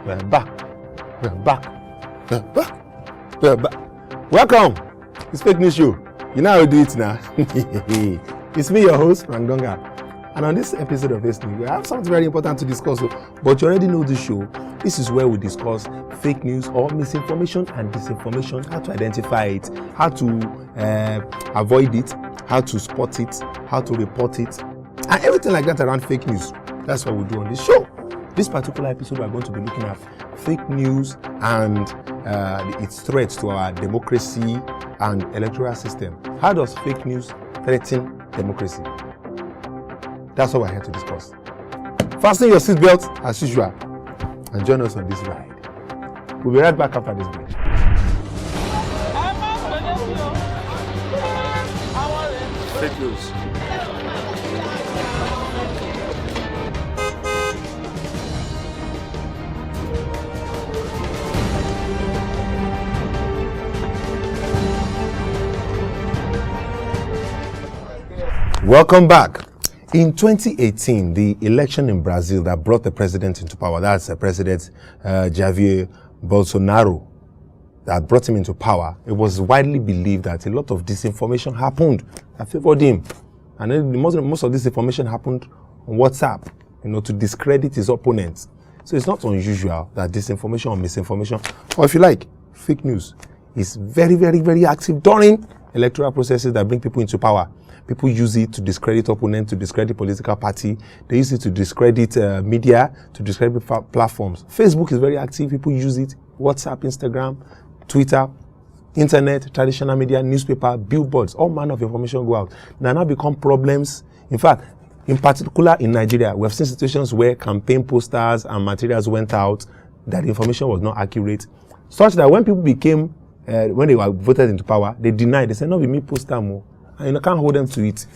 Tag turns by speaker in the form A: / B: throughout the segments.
A: We're back. We're back. We're back. We're back. Welcome. It's Fake News Show. You know how we do it now. It's me, your host, Frank Donga. And on this episode of Fake News, we have something very important to discuss. But you already know this show. This is where we discuss fake news or misinformation and disinformation, how to identify it, how to avoid it, how to spot it, how to report it, and everything like that around fake news. That's what we do on this show. This particular episode, we're going to be looking at fake news and its threats to our democracy and electoral system. How does fake news threaten democracy? That's what we're here to discuss. Fasten your seatbelt as usual and join us on this ride. We'll be right back after this break. Fake news. Welcome back. In 2018, the election in Brazil that brought the president into power, that's President Jair Bolsonaro, that brought him into power, it was widely believed that a lot of disinformation happened that favored him. And then most of this information happened on WhatsApp, to discredit his opponents. So it's not unusual that disinformation or misinformation, or if you like, fake news, is very, very, very active during electoral processes that bring people into power. People use it to discredit opponents, to discredit political party. They use it to discredit media, to discredit platforms. Facebook is very active. People use it. WhatsApp, Instagram, Twitter, internet, traditional media, newspaper, billboards, all manner of information go out. Now become problems. In fact, in particular in Nigeria, we have seen situations where campaign posters and materials went out that the information was not accurate, such that when people became, when they were voted into power, they denied. They said, no, we may poster more. And you can't hold them to it.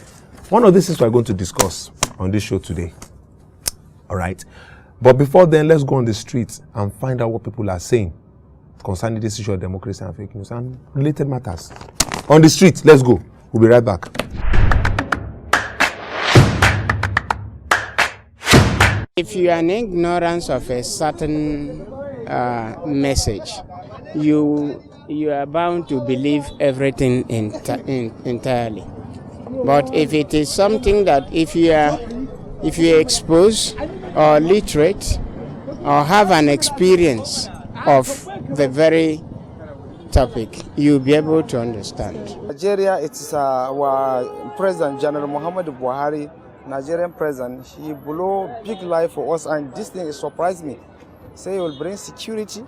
A: One of these things we're going to discuss on this show today. All right. But before then, let's go on the streets and find out what people are saying concerning this issue of democracy and fake news and related matters. On the streets, let's go. We'll be right back.
B: If you are in ignorance of a certain message, you are bound to believe everything entirely. But if it is something that if you are exposed or literate or have an experience of the very topic, you'll be able to understand.
C: Nigeria, it is our President General Muhammadu Buhari, Nigerian president. He blew big life for us, and this thing surprised me. Say he will bring security,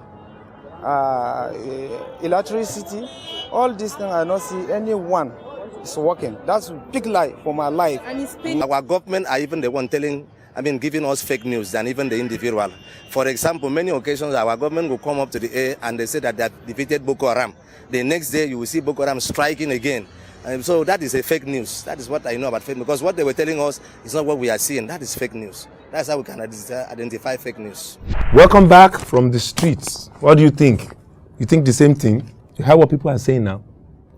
C: electricity, all these things. I don't see anyone is working. That's a big lie for my life.
D: Our government are even the one giving us fake news than even the individual. For example, many occasions our government will come up to the air and they say that they have defeated Boko Haram. The next day you will see Boko Haram striking again. And so that is a fake news. That is what I know about fake news. Because what they were telling us is not what we are seeing. That is fake news. That's how we can identify fake news.
A: Welcome back from the streets. What do you think? You think the same thing? You hear what people are saying now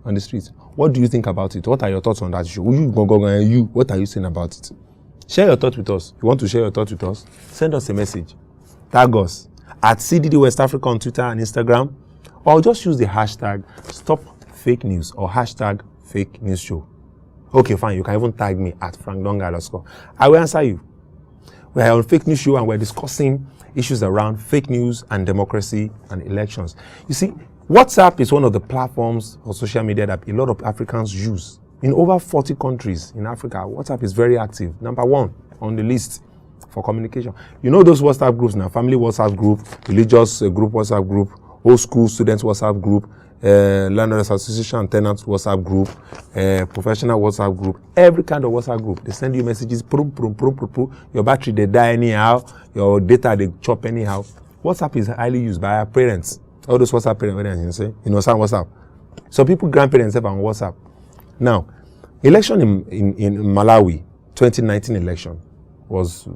A: on the streets. What do you think about it? What are your thoughts on that issue? What are you saying about it? Share your thoughts with us. You want to share your thoughts with us? Send us a message. Tag us at CDD West Africa on Twitter and Instagram. Or just use the hashtag #StopFakeNews or hashtag Fake News Show. Okay, fine. You can even tag me at FrankDonga_. I will answer you. We are on Fake News Show and we're discussing issues around fake news and democracy and elections. You see, WhatsApp is one of the platforms or social media that a lot of Africans use. In over 40 countries in Africa, WhatsApp is very active. Number one on the list for communication. You know those WhatsApp groups now, family WhatsApp group, religious group WhatsApp group, old school students WhatsApp group, landlords association and tenants WhatsApp group, professional WhatsApp group, every kind of WhatsApp group. They send you messages, your battery they die anyhow, your data they chop anyhow. WhatsApp is highly used by our parents. All those WhatsApp parents, some WhatsApp. So people, grandparents have on WhatsApp. Now, election in Malawi, 2019 election, was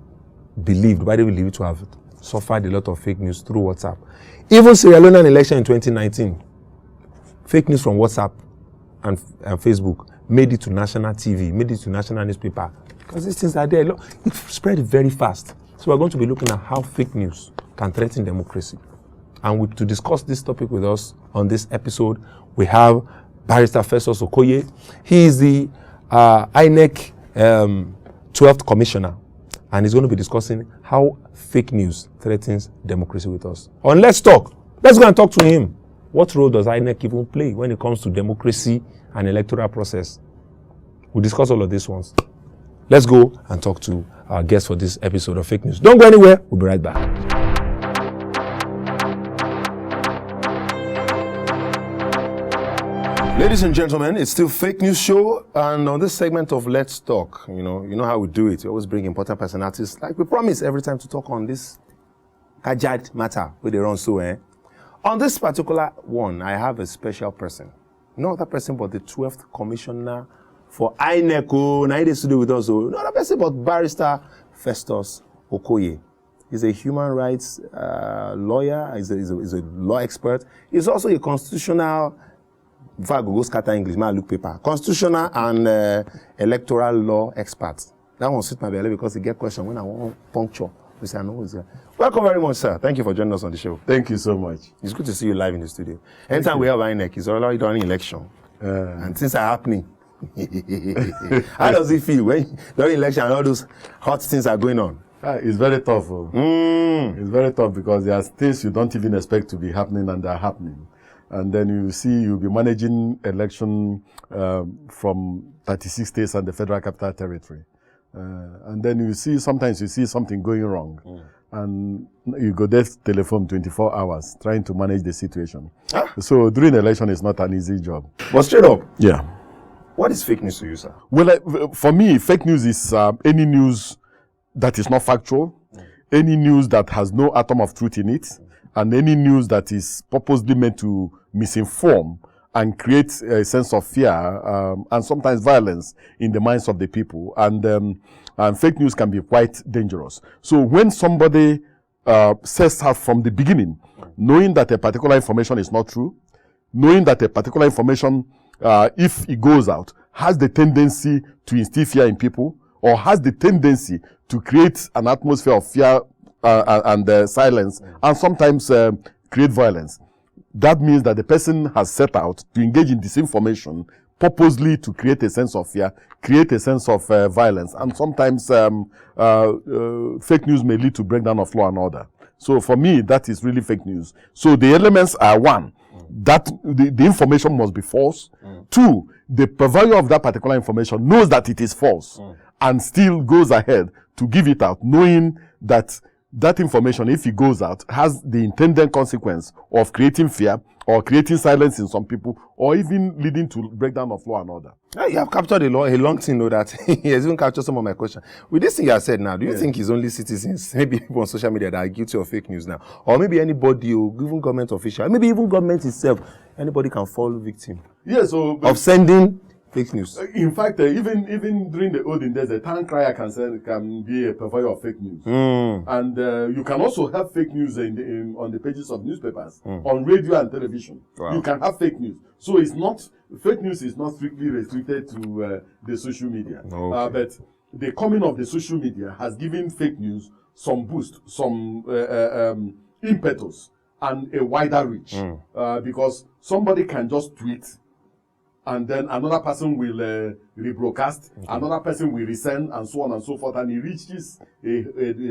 A: widely believed to have suffered a lot of fake news through WhatsApp. Even Sierra Leone election in 2019, fake news from WhatsApp and Facebook made it to national TV, made it to national newspaper. Because these things are there. It spread very fast. So we're going to be looking at how fake news can threaten democracy. And to discuss this topic with us on this episode, we have Barrister Festus Okoye. He is the INEC 12th Commissioner, and he's going to be discussing how fake news threatens democracy with us. On Let's Talk, let's go and talk to him. What role does INEC even play when it comes to democracy and electoral process? We'll discuss all of these ones. Let's go and talk to our guest for this episode of Fake News. Don't go anywhere. We'll be right back. Ladies and gentlemen, it's still Fake News Show, and on this segment of Let's Talk, you know how we do it. We always bring important personalities, like we promise every time, to talk on this kajad matter where they run so. On this particular one, I have a special person, no other person but the 12th Commissioner for INEC. Now he is to do with us, no other person but Barrister Festus Okoye. He's a human rights lawyer. He's a law expert. He's also a constitutional. In fact, go scatter English, man, look paper. Constitutional and electoral law expert. That one suits my belly because he get question when I want puncture. We say, I know it's there. Welcome very much, sir. Thank you for joining us on the show.
E: Thank you so much.
A: It's good to see you live in the studio. Anytime we have INEC, it's already during election. And things are happening. How does it feel when during election and all those hot things are going on?
E: It's very tough. It's very tough because there are things you don't even expect to be happening and they're happening. And then you'll be managing election from 36 states and the Federal Capital Territory. And then sometimes you see something going wrong. And you go there telephone 24 hours trying to manage the situation. So during election, it's not an easy job.
A: But straight up,
E: yeah.
A: What is fake news to you, sir?
E: Well, for me, fake news is any news that is not factual, any news that has no atom of truth in it, and any news that is purposely meant to misinform and create a sense of fear and sometimes violence in the minds of the people. And fake news can be quite dangerous. So when somebody sets out from the beginning, knowing that a particular information is not true, knowing that a particular information, if it goes out, has the tendency to instill fear in people, or has the tendency to create an atmosphere of fear and silence, and sometimes create violence. That means that the person has set out to engage in disinformation purposely to create a sense of fear, create a sense of violence, and sometimes fake news may lead to breakdown of law and order. So for me, that is really fake news. So the elements are: one, that the information must be false. Two, the provider of that particular information knows that it is false and still goes ahead to give it out, knowing that that information, if it goes out, has the intended consequence of creating fear or creating silence in some people, or even leading to breakdown of law and order.
A: You have captured a long thing, though, that he has even captured some of my questions. With this thing you have said now, do you think it's only citizens, maybe people on social media, that are guilty of fake news now? Or maybe anybody, even government official, maybe even government itself, anybody can fall victim of sending fake news?
E: In fact, even during the olden days, a town crier can be a provider of fake news. And you can also have fake news on the pages of newspapers, on radio and television. Wow. You can have fake news. So fake news is not strictly restricted to the social media. Okay. But the coming of the social media has given fake news some boost, some impetus, and a wider reach. Because somebody can just tweet, and then another person will rebroadcast, another person will resend, and so on and so forth, and it reaches a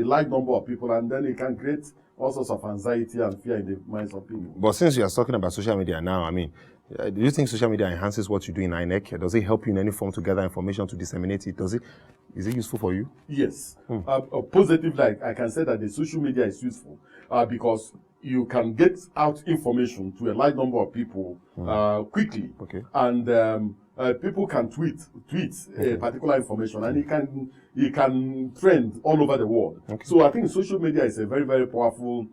E: large number of people, and then it can create all sorts of anxiety and fear in the minds of people.
A: But since you are talking about social media now, I mean, do you think social media enhances what you do in INEC? Does it help you in any form to gather information, to disseminate it? Is it useful for you?
E: Yes. Positively, I can say that the social media is useful because you can get out information to a large number of people quickly. Okay. And people can tweet a particular information, and it can trend all over the world. Okay. So I think social media is a very, very powerful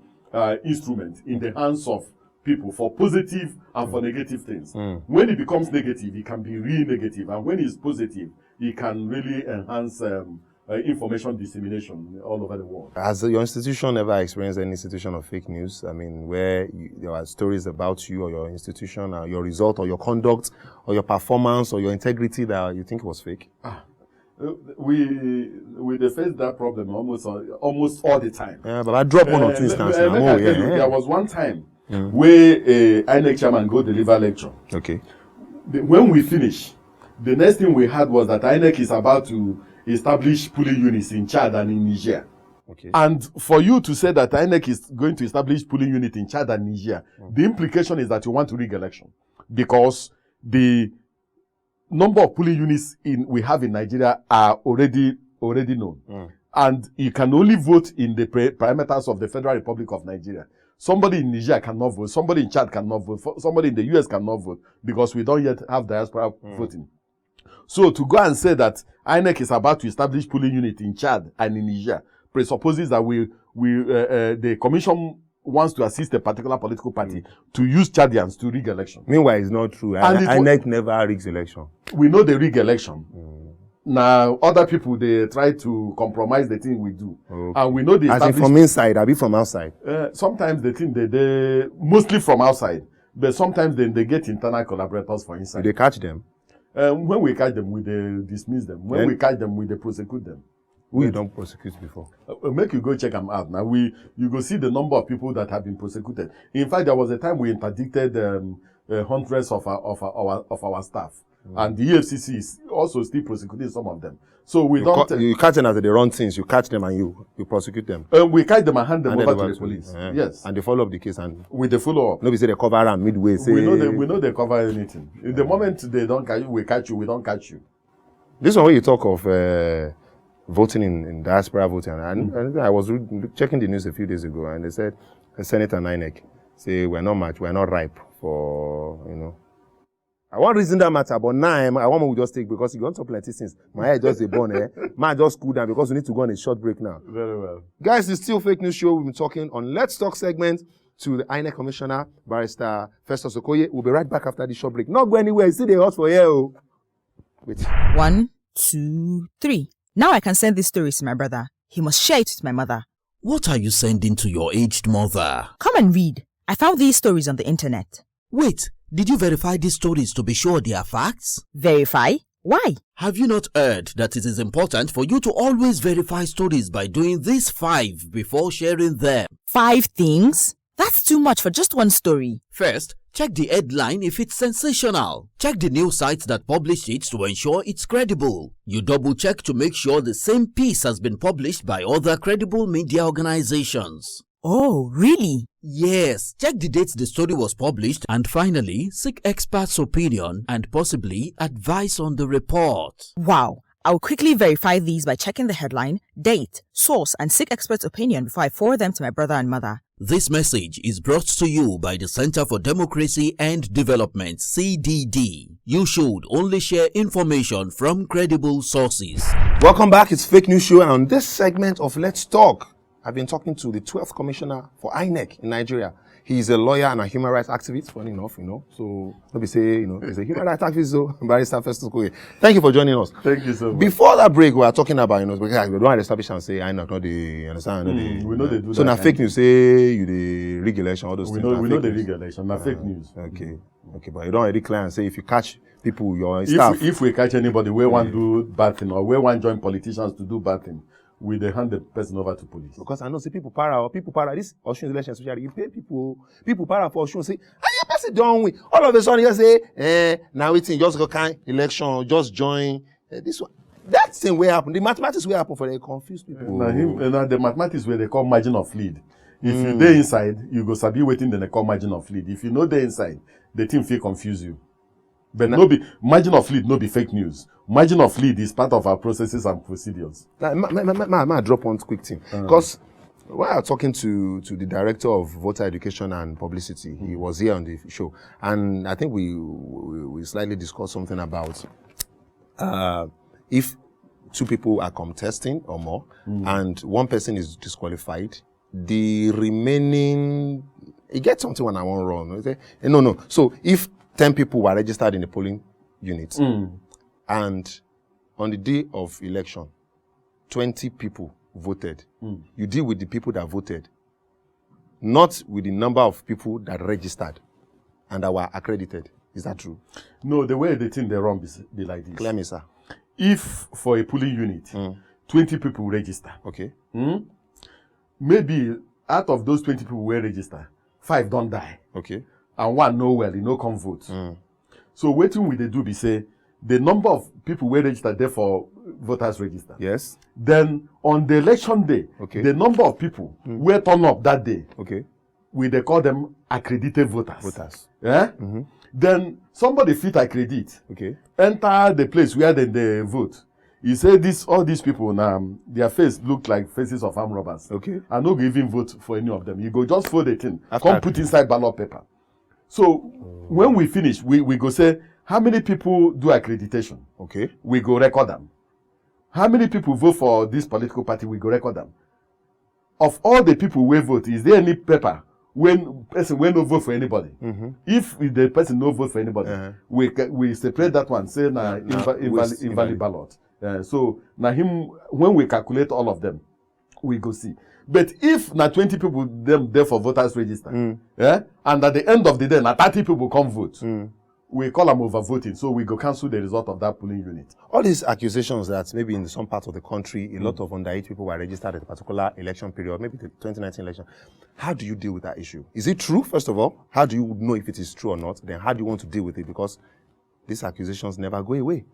E: instrument in the hands of people for positive and for negative things. When it becomes negative, it can be really negative, and when it's positive, it can really enhance information dissemination all over the world.
A: Has your institution ever experienced any situation of fake news? I mean, where there are stories about you or your institution, or your result, or your conduct, or your performance, or your integrity that you think was fake?
E: we they face that problem almost all the time.
A: Yeah, but I drop one or two instances.
E: There was one time where INEC chairman go deliver lecture.
A: Okay.
E: When we finish, the next thing we had was that INEC is about to establish polling units in Chad and in Niger.
A: Okay.
E: And for you to say that INEC is going to establish polling unit in Chad and Niger, the implication is that you want to rig election, because the number of polling units we have in Nigeria are already known. And you can only vote in the parameters of the Federal Republic of Nigeria. Somebody in Niger cannot vote, somebody in Chad cannot vote, somebody in the US cannot vote, because we don't yet have diaspora voting. So to go and say that INEC is about to establish polling unit in Chad and in Niger presupposes that the commission wants to assist a particular political party to use Chadians to rig election.
A: Meanwhile, it's not true. INEC never rigs election.
E: We know they rig election. Now, other people, they try to compromise the thing we do.
A: Okay.
E: And we know they
A: As in from inside, I be from outside.
E: Sometimes the thing they mostly from outside, but sometimes they get internal collaborators for inside.
A: They catch them.
E: When we catch them, we dismiss them. When we catch them, we prosecute them.
A: We don't prosecute before.
E: Make you go check them out. Now you go see the number of people that have been prosecuted. In fact, there was a time we interdicted hundreds of our staff, and the EFCC is also still prosecuting some of them. So
A: you catch them as they run things. You catch them and you prosecute them.
E: We catch them and hand them over to the police. Yes,
A: and they follow up the case and
E: with the follow up.
A: Nobody say they cover around midway. Say,
E: we know they cover anything. In the moment they don't catch you, we catch you. We don't catch you.
A: This one when you talk of voting in diaspora voting, and I was checking the news a few days ago, and they said Senator INEC say we're not ripe for I want reason that matter, but now I want to just take because you want to plenty things. My head just a born man just cool down because we need to go on a short break now.
E: Very well.
A: Guys, it's still Fake News Show. We've been talking on Let's Talk segment to the INEC Commissioner, Barrister Festus Okoye. We'll be right back after the short break. Not go anywhere. It's still the hot for you. Wait.
F: 1, 2, 3. Now I can send these stories to my brother. He must share it with my mother.
G: What are you sending to your aged mother?
F: Come and read. I found these stories on the internet.
G: Wait, did you verify these stories to be sure they are facts?
F: Verify? Why?
G: Have you not heard that it is important for you to always verify stories by doing these 5 before sharing them?
F: 5 things? That's too much for just one story.
G: First, check the headline if it's sensational. Check the news sites that published it to ensure it's credible. You double check to make sure the same piece has been published by other credible media organizations.
F: Oh, really?
G: Yes, check the dates the story was published, and finally, seek experts' opinion and possibly advice on the report.
F: Wow. I'll quickly verify these by checking the headline, date, source, and seek experts' opinion before I forward them to my brother and mother.
G: This message is brought to you by the Center for Democracy and Development, CDD. You should only share information from credible sources.
A: Welcome back. It's Fake News Show, and on this segment of Let's Talk, I've been talking to the 12th Commissioner for INEC in Nigeria. He's a lawyer and a human rights activist, funny enough, So, let me say, he's a human rights activist, so Barrister Festus Okoye. Thank you for joining us.
E: Thank you so much.
A: Before that break, we were talking about, because we don't want to establish and say, INEC, not the, understand?
E: We know they do that.
A: So now fake news, say, you the rig election, all those things.
E: We know the rig election, now fake news.
A: Okay, but you don't already clear and say, if you catch people, your staff.
E: If we catch anybody, we want to do bad thing, or we want to join politicians to do bad thing, we they hand the person over to police.
A: Because I know, say people para, this Osun election, especially, you pay people para for Osun, say, and your person don't win. All of a sudden, you say, now it's just go kind election, just join this one. That thing will happen. The mathematics will happen for the confused people.
E: Now the mathematics where they call margin of lead. If you dey inside, you go sabi waiting, then they call margin of lead. If you know they inside, the thing will confuse you. But margin of lead, no be fake news. Margin of lead is part of our processes and procedures.
A: I drop one quick thing. Because when I was talking to the director of voter education and publicity, he was here on the show. And I think we slightly discussed something about if 2 people are contesting or more, and one person is disqualified, the remaining, it gets something when I want wrong. No. So if 10 people were registered in the polling unit, and on the day of election, 20 people voted. You deal with the people that voted, not with the number of people that registered and that were accredited. Is that true?
E: No, the way the thing they run be like this.
A: Clear me, sir.
E: if for a polling unit, 20 people register,
A: Okay.
E: maybe out of those 20 people will register, 5 don't die.
A: Okay.
E: And 1 no well, he no come vote. So waiting with they do be say, the number of people will register there for voters register.
A: Yes.
E: Then on the election day,
A: Okay.
E: the number of people will turn up that day,
A: Okay.
E: they call them accredited voters.
A: Voters.
E: Yeah? Then somebody fit accredit,
A: Okay.
E: enter the place where they vote. You say all these people now, their face look like faces of armed robbers.
A: Okay.
E: I no go even vote for any of them. You go just fold the thing,
A: After
E: come put inside ballot paper. So when we finish, we go say, how many people do accreditation?
A: Okay.
E: We go record them. How many people vote for this political party? We go record them. Of all the people we vote, is there any paper when person will no vote for anybody? If the person no vote for anybody, we separate that one, say invalid ballot. So now when we calculate all of them, we go see. But if na 20 people them there for voters register, and at the end of the day, na 30 people come vote, we call them overvoting. So we go cancel the result of that polling unit.
A: All these accusations that maybe in some parts of the country, a lot of underage people were registered at a particular election period, maybe the 2019 election. How do you deal with that issue? Is it true, first of all? How do you know if it is true or not? Then how do you want to deal with it? Because these accusations never go away.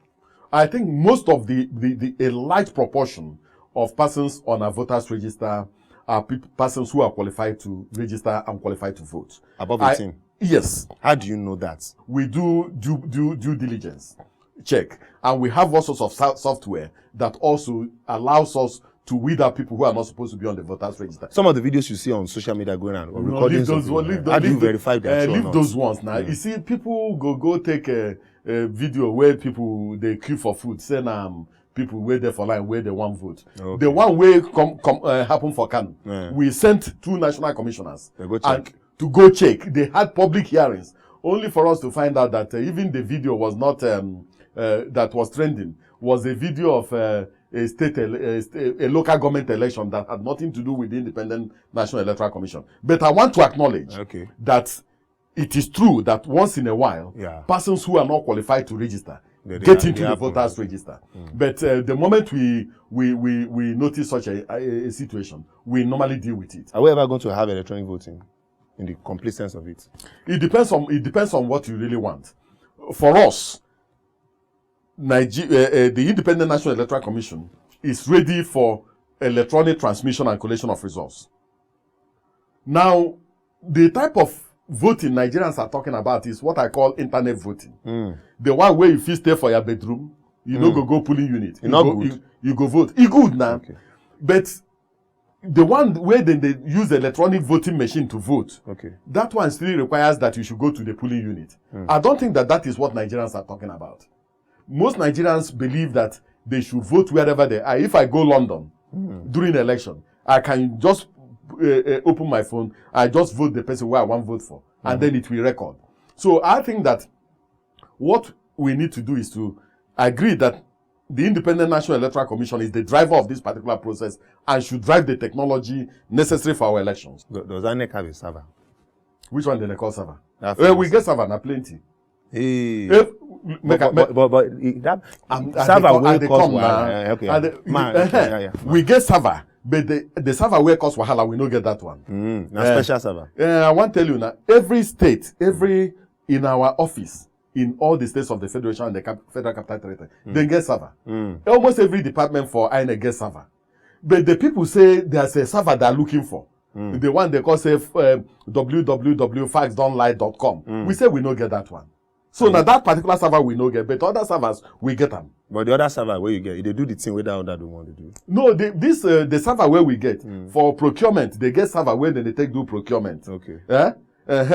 E: I think most of a large proportion of persons on a voters register are persons who are qualified to register and qualified to vote.
A: Above 18?
E: Yes.
A: How do you know that?
E: We do due diligence check, and we have all sorts of software that also allows us to weed out people who are not supposed to be on the voters register.
A: Some of the videos you see on social media going on, or recordings, how do you verify that?
E: Leave those ones now. You see, people go take a video where people they queue for food, say people wait there for line where they want vote. Okay. The one way happen for Kano. We sent 2 national commissioners to go check. They had public hearings only for us to find out that even the video was not that was trending was a video of a local government election that had nothing to do with the Independent National Electoral Commission. But I want to acknowledge that it is true that once in a while, persons who are not qualified to register get into the voters register. But the moment we notice such a situation, we normally deal with it.
A: Are we ever going to have electronic voting in the complete sense of it?
E: It depends on what you really want. For us, the Independent National Electoral Commission is ready for electronic transmission and collation of results. Now, the type of voting Nigerians are talking about is what I call internet voting. The one where you stay for your bedroom, you no go polling unit. You go vote. It's good now. Okay. But the one where they use the electronic voting machine to vote, that one still requires that you should go to the polling unit. I don't think that is what Nigerians are talking about. Most Nigerians believe that they should vote wherever they are. If I go London during the election, I can just open my phone, I just vote the person where I want to vote for, and then it will record. So I think that what we need to do is to agree that the Independent National Electoral Commission is the driver of this particular process and should drive the technology necessary for our elections.
A: Does INEC have a server?
E: Which one do they call server? We get server, na plenty.
A: Hey. But that server will cost wahala.
E: We get server, but the server will cost wahala. We don't get that one.
A: Special server.
E: I want to tell you now. Every state, in our office, in all the states of the federation and the federal capital territory, they get server. Almost every department for INEC gets server. But the people say there's a server they're looking for. The one they call say www.faxdonline.com. We say we don't get that one. So now that particular server we no get, but other servers we get them.
A: But the other server where you get, they do the thing where the other don't want to do.
E: No, the server where we get for procurement, they get server where they take do procurement.
A: Okay.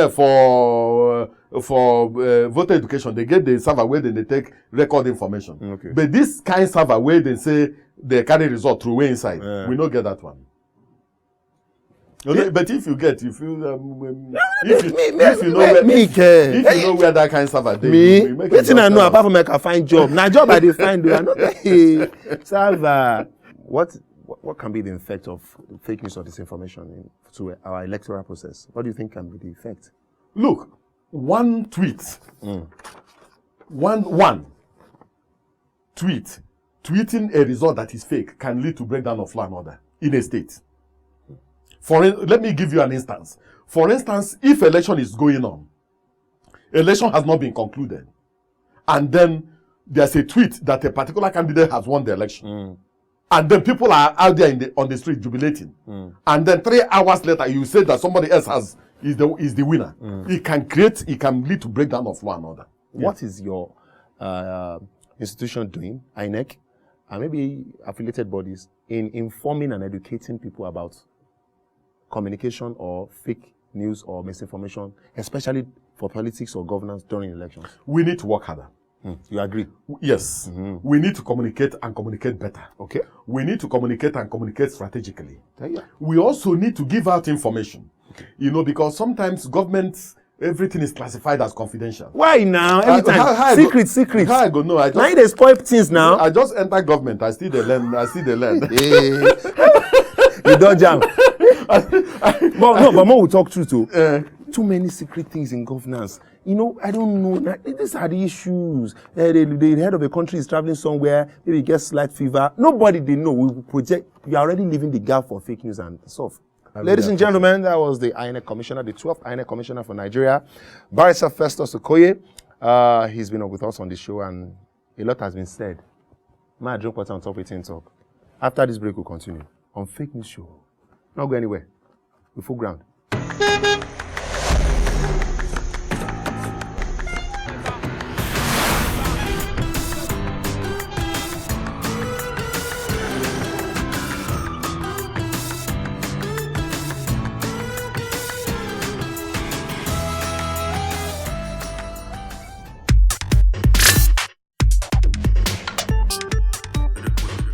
E: For voter education, they get the server where they take record information.
A: Okay.
E: But this kind server where they say they carry result through way inside, we no get that one. Okay, but if you get, if you know where that kind of server
A: they wetin I know apart from make I find job. Now job I dey find though. I know server. What can be the effect of fake news or disinformation to our electoral process? What do you think can be the effect?
E: Look, one tweet, one tweet tweeting a result that is fake can lead to breakdown of law and order in a state. Let me give you an instance. For instance, if election is going on, election has not been concluded, and then there's a tweet that a particular candidate has won the election, and then people are out there on the street jubilating, and then 3 hours later you say that somebody else is the winner. It can lead to breakdown of law and order.
A: What is your institution doing, INEC, and maybe affiliated bodies, in informing and educating people about communication or fake news or misinformation, especially for politics or governance during elections?
E: We need to work harder.
A: You agree?
E: Yes. We need to communicate and communicate better.
A: Okay.
E: We need to communicate and communicate strategically.
A: Yeah.
E: We also need to give out information. Okay. Because sometimes governments, everything is classified as confidential.
A: Why now? Every time. Secret.
E: How I go know?
A: Now they spoil things now.
E: I just enter government. I still they learn.
A: You don't jam. But more we talk true too. Too many secret things in governance. I don't know. These are the issues. The head of a country is traveling somewhere, maybe he gets slight fever. Nobody they know. We are already leaving the gap for fake news and stuff. Ladies and gentlemen, that was the INEC commissioner, the 12th INEC commissioner for Nigeria, Barrister Festus Okoye. He's been with us on the show, and a lot has been said. My drink water on top 18 talk. After this break, we'll continue on Fake News Show. Not go anywhere. We're full ground.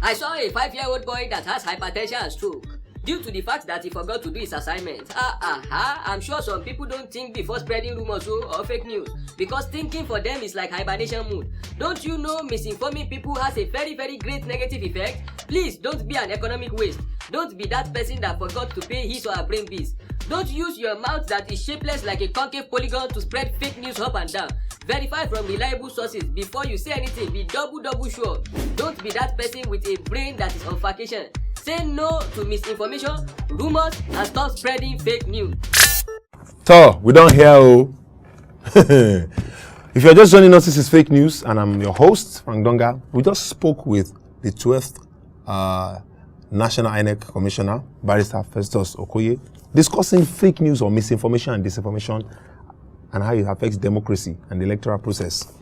H: I saw a 5-year-old boy that has hypertension and stroke due to the fact that he forgot to do his assignment. I'm sure some people don't think before spreading rumors or fake news, because thinking for them is like hibernation mode. Don't you know misinforming people has a very, very great negative effect? Please don't be an economic waste. Don't be that person that forgot to pay his or her brain bills. Don't use your mouth that is shapeless like a concave polygon to spread fake news up and down. Verify from reliable sources before you say anything. Be double sure. Don't be that person with a brain that is on vacation. Say no to misinformation, rumors, and stop spreading fake news.
A: So, we don't hear. If you're just joining us, this is Fake News, and I'm your host, Frank Donga. We just spoke with the 12th National INEC Commissioner, Barrister Festus Okoye, discussing fake news or misinformation and disinformation and how it affects democracy and the electoral process.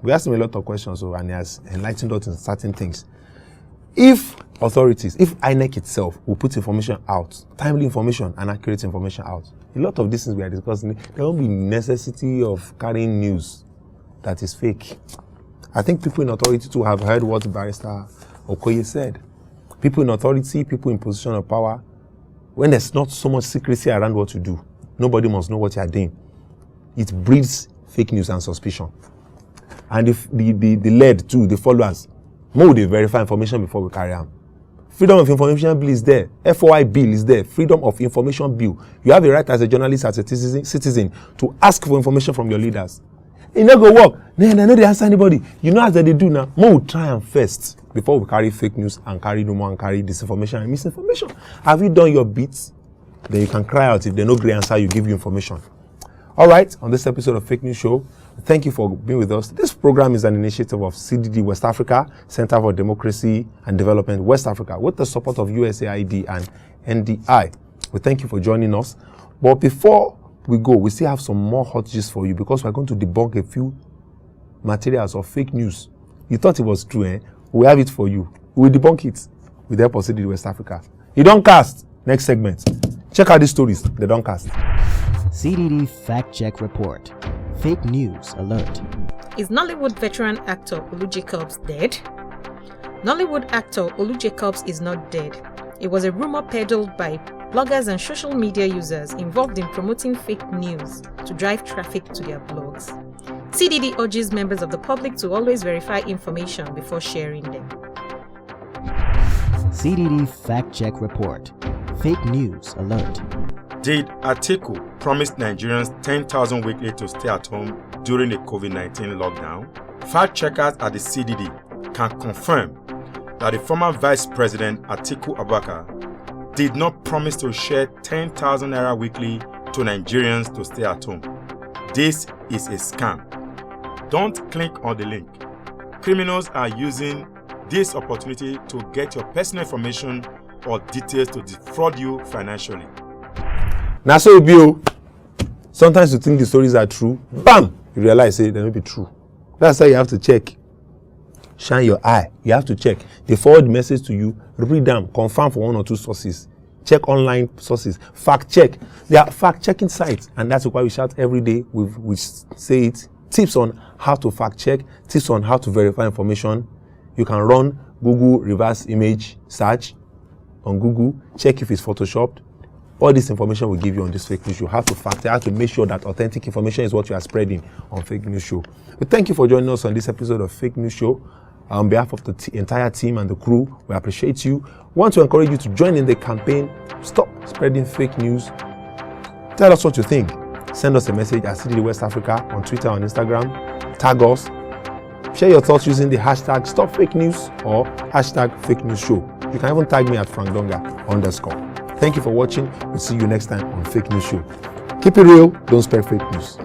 A: We asked him a lot of questions, and he has enlightened us in certain things. If authorities, if INEC itself will put information out, timely information and accurate information out, a lot of these things we are discussing, there won't be necessity of carrying news that is fake. I think people in authority too have heard what Barrister Okoye said. People in authority, people in position of power, when there's not so much secrecy around what you do, nobody must know what you are doing. It breeds fake news and suspicion. And if the led too, the followers, more they verify information before we carry on. Freedom of Information Bill is there. FOI Bill is there. Freedom of Information Bill. You have a right as a journalist, as a citizen, to ask for information from your leaders. It never go work. No, they answer anybody. You know as they do now. More will try and first before we carry fake news and carry rumor and carry disinformation and misinformation. Have you done your bits? Then you can cry out if they no great answer. You give you information. All right. On this episode of Fake News Show, thank you for being with us. This program is an initiative of CDD West Africa, Center for Democracy and Development West Africa, with the support of USAID and NDI. We thank you for joining us. But before we go, we still have some more hot gist for you, because we're going to debunk a few materials of fake news. You thought it was true, eh? We have it for you. We'll debunk it with the help of CDD West Africa. You don't cast. Next segment. Check out these stories. They don't cast.
I: CDD Fact Check Report. Fake News Alert.
J: Is Nollywood veteran actor Olu Jacobs dead? Nollywood actor Olu Jacobs is not dead. It was a rumor peddled by bloggers and social media users involved in promoting fake news to drive traffic to their blogs. CDD urges members of the public to always verify information before sharing them.
I: CDD Fact Check Report. Fake News Alert.
K: Did Atiku promise Nigerians 10,000 weekly to stay at home during the COVID-19 lockdown? fact checkers at the CDD can confirm that the former Vice President Atiku Abubakar did not promise to share 10,000 naira weekly to Nigerians to stay at home. This is a scam. Don't click on the link. Criminals are using this opportunity to get your personal information or details to defraud you financially.
A: Now, so it be, sometimes you think the stories are true, bam, you realize they may be true. That's why you have to check. Shine your eye. You have to check. They forward the message to you, read them, confirm for 1 or 2 sources. Check online sources. Fact check. There are fact checking sites, and that's why we shout every day. We say it. Tips on how to fact check, tips on how to verify information. You can run Google reverse image search on Google, check if it's photoshopped. All this information will give you on this fake news show. How to fact check, how to make sure that authentic information is what you are spreading on fake news show. But thank you for joining us on this episode of Fake News Show. On behalf of the entire team and the crew, we appreciate you. We want to encourage you to join in the campaign. Stop spreading fake news. Tell us what you think. Send us a message at CDD West Africa on Twitter and Instagram. Tag us. Share your thoughts using the hashtag #StopFakeNews or hashtag Fake News Show. You can even tag me at @FrankDonga_. Thank you for watching. We'll see you next time on Fake News Show. Keep it real. Don't spread fake news.